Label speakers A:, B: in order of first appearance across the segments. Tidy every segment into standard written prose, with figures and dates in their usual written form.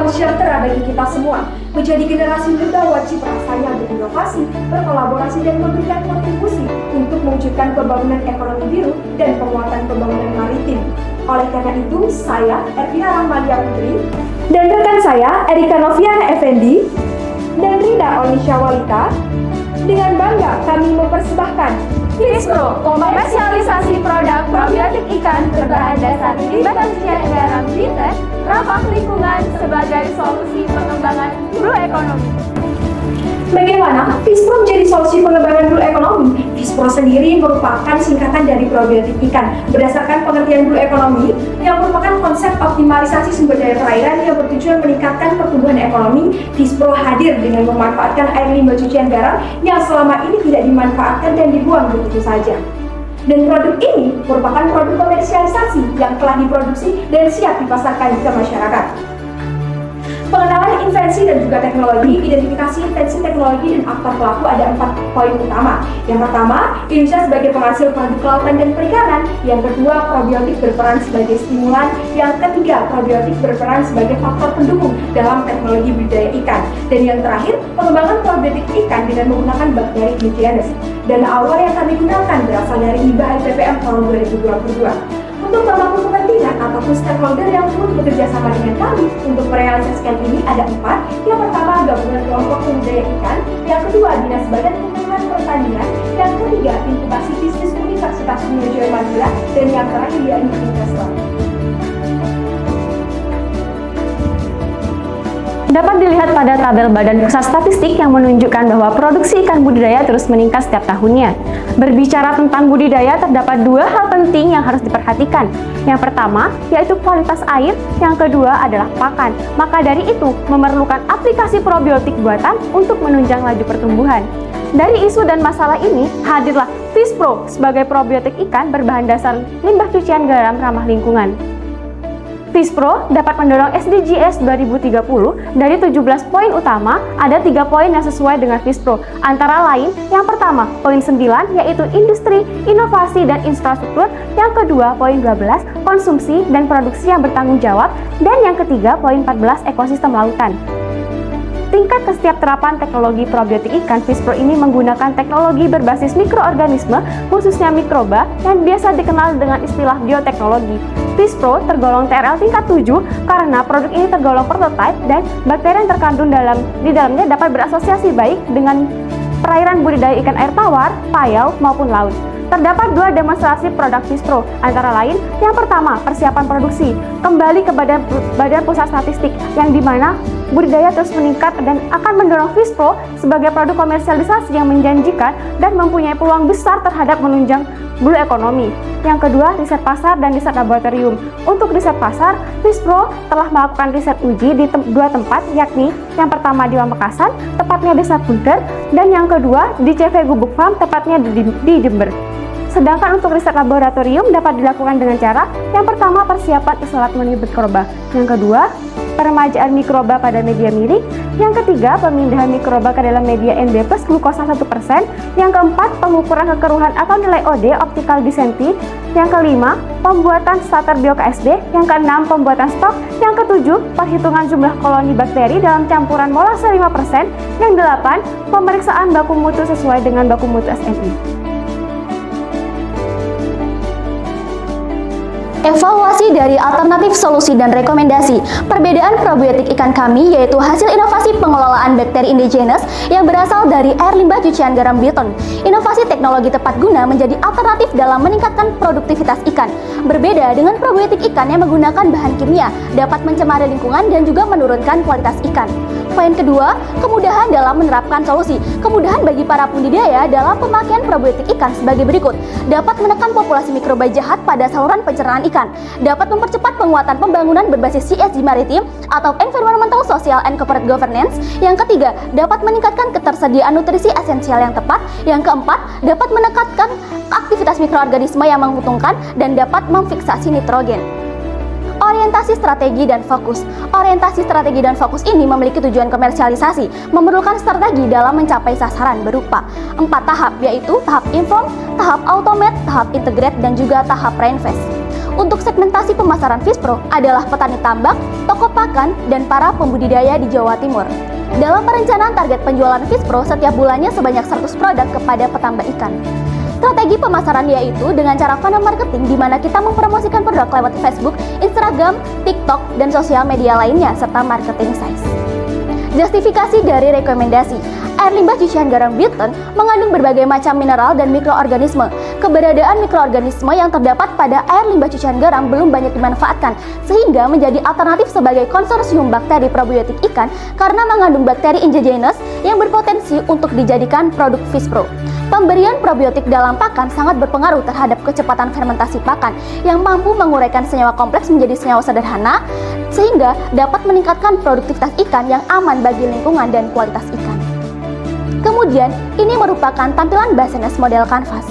A: membangun shelter bagi kita semua. Menjadi generasi muda wajib rasanya berinovasi, berkolaborasi, dan memberikan kontribusi untuk mewujudkan pembangunan ekonomi biru dan penguatan pembangunan maritim. Oleh karena itu, saya, Ervina Rahmalia Putri, dan rekan saya, Erika Noviana Effendi, dan Rida Onisha Walita, dengan bangga kami mempersembahkan Fispro, komersialisasi produk probiotik ikan berbahan dasar limbah cucian garam Bintan, ramah lingkungan sebagai solusi pengembangan blue economy. Bagaimana Fispro menjadi solusi pengembangan blue economy? Fispro sendiri merupakan singkatan dari probiotik ikan. Berdasarkan pengertian blue economy, yang merupakan konsep optimalisasi sumber daya perairan yang bertujuan meningkatkan pertumbuhan ekonomi, Fispro hadir dengan memanfaatkan air limbah cucian garam yang selama ini tidak dimanfaatkan dan dibuang begitu saja. Dan produk ini merupakan produk komersialisasi yang telah diproduksi dan siap dipasarkan ke masyarakat. Pengenalan invensi dan juga teknologi, identifikasi invensi teknologi dan aktor pelaku ada 4 poin utama. Yang pertama, Indonesia sebagai penghasil produk kelautan dan perikanan. Yang kedua, probiotik berperan sebagai stimulan. Yang ketiga, probiotik berperan sebagai faktor pendukung dalam teknologi budidaya ikan. Dan yang terakhir, pengembangan probiotik ikan dengan menggunakan bakteri Nutrienus. Dan awal yang kami gunakan berasal dari IBA IPPM tahun 2022. Untuk pemangku kepentingan ataupun stakeholder yang turut bekerja sama dengan kami untuk merealisasikan ini ada 4. Yang pertama, gabungan kelompok pembudidaya ikan. Yang kedua, Dinas Badan Pengembangan Pertanian. Yang ketiga, inkubasi bisnis Universitas Indonesia Madura. Dan yang terakhir, yakni investor.
B: Dapat dilihat pada tabel Badan Pusat Statistik yang menunjukkan bahwa produksi ikan budidaya terus meningkat setiap tahunnya. Berbicara tentang budidaya, terdapat 2 hal penting yang harus diperhatikan. Yang pertama, yaitu kualitas air. Yang kedua adalah pakan. Maka dari itu, memerlukan aplikasi probiotik buatan untuk menunjang laju pertumbuhan. Dari isu dan masalah ini, hadirlah Fispro sebagai probiotik ikan berbahan dasar limbah cucian garam ramah lingkungan. Fispro dapat mendorong SDGs 2030 dari 17 poin utama, ada 3 poin yang sesuai dengan Fispro. Antara lain, yang pertama, poin 9, yaitu industri, inovasi, dan infrastruktur. Yang kedua, poin 12, konsumsi dan produksi yang bertanggung jawab. Dan yang ketiga, poin 14, ekosistem lautan. Tingkat kestiapterapan teknologi probiotik ikan, Fispro ini menggunakan teknologi berbasis mikroorganisme, khususnya mikroba, yang biasa dikenal dengan istilah bioteknologi. Fispro tergolong TRL tingkat 7 karena produk ini tergolong prototipe dan bakteri yang terkandung di dalamnya dapat berasosiasi baik dengan perairan budidaya ikan air tawar, payau, maupun laut. Terdapat 2 demonstrasi produk Fispro, antara lain yang pertama, persiapan produksi. Kembali ke Badan Pusat Statistik, yang dimana budidaya terus meningkat dan akan mendorong Fispro sebagai produk komersialisasi yang menjanjikan dan mempunyai peluang besar terhadap menunjang blue economy. Yang kedua, riset pasar dan riset laboratorium. Untuk riset pasar, Fispro telah melakukan riset uji di 2 tempat, yakni yang pertama di Pamekasan, tepatnya Desa Punter, dan yang kedua di CV Gubuk Farm, tepatnya di Jember. Sedangkan untuk riset laboratorium dapat dilakukan dengan cara yang pertama, persiapan isolat mikroba. Yang kedua, peremajaan mikroba pada media miring. Yang ketiga, pemindahan mikroba ke dalam media NB plus glukosa 1%. Yang keempat, pengukuran kekeruhan atau nilai OD optical density. Yang kelima, pembuatan starter bio-KSD. Yang keenam, pembuatan stok. Yang ketujuh, perhitungan jumlah koloni bakteri dalam campuran molase 5%. Yang delapan, pemeriksaan baku mutu sesuai dengan baku mutu SNI.
C: Evaluasi dari alternatif solusi dan rekomendasi. Perbedaan probiotik ikan kami yaitu hasil inovasi pengelolaan bakteri indigenous yang berasal dari air limbah cucian garam Bintan. Inovasi teknologi tepat guna menjadi alternatif dalam meningkatkan produktivitas ikan. Berbeda dengan probiotik ikan yang menggunakan bahan kimia, dapat mencemari lingkungan dan juga menurunkan kualitas ikan. Poin kedua, kemudahan dalam menerapkan solusi. Kemudahan bagi para budidaya dalam pemakaian probiotik ikan sebagai berikut. Dapat menekan populasi mikroba jahat pada saluran pencernaan ikan. Dapat mempercepat penguatan pembangunan berbasis ESG maritim atau Environmental, Social, and Corporate Governance. Yang ketiga, dapat meningkatkan ketersediaan nutrisi esensial yang tepat. Yang keempat, dapat menekankan aktivitas mikroorganisme yang menguntungkan dan dapat memfiksasi nitrogen. Orientasi strategi dan fokus. Orientasi strategi dan fokus ini memiliki tujuan komersialisasi, memerlukan strategi dalam mencapai sasaran berupa 4 tahap, yaitu tahap inform, tahap automate, tahap integrate, dan juga tahap reinvest. Untuk segmentasi pemasaran Fispro adalah petani tambak, toko pakan, dan para pembudidaya di Jawa Timur. Dalam perencanaan target penjualan Fispro setiap bulannya sebanyak 100 produk kepada petambak ikan. Strategi pemasaran yaitu dengan cara funnel marketing di mana kita mempromosikan produk lewat Facebook, Instagram, TikTok, dan sosial media lainnya serta marketing size. Justifikasi dari rekomendasi. Air limbah cucian garam Bilton mengandung berbagai macam mineral dan mikroorganisme. Keberadaan mikroorganisme yang terdapat pada air limbah cucian garam belum banyak dimanfaatkan, sehingga menjadi alternatif sebagai konsorsium bakteri probiotik ikan karena mengandung bakteri endogenous yang berpotensi untuk dijadikan produk Fispro. Pemberian probiotik dalam pakan sangat berpengaruh terhadap kecepatan fermentasi pakan yang mampu menguraikan senyawa kompleks menjadi senyawa sederhana, sehingga dapat meningkatkan produktivitas ikan yang aman bagi lingkungan dan kualitas ikan. Kemudian, ini merupakan tampilan Basenes model kanvas.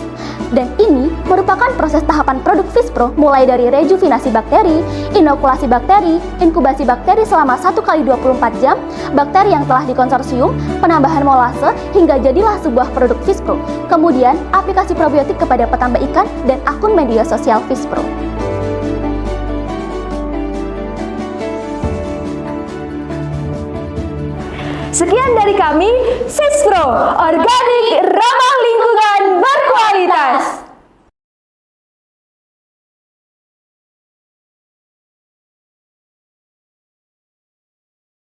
C: Dan ini merupakan proses tahapan produk Fispro mulai dari rejuvenasi bakteri, inokulasi bakteri, inkubasi bakteri selama 1x24 jam, bakteri yang telah dikonsorsium, penambahan molase, hingga jadilah sebuah produk Fispro. Kemudian, aplikasi probiotik kepada petambak ikan dan akun media sosial Fispro.
B: Sekian dari kami, Fispro Organic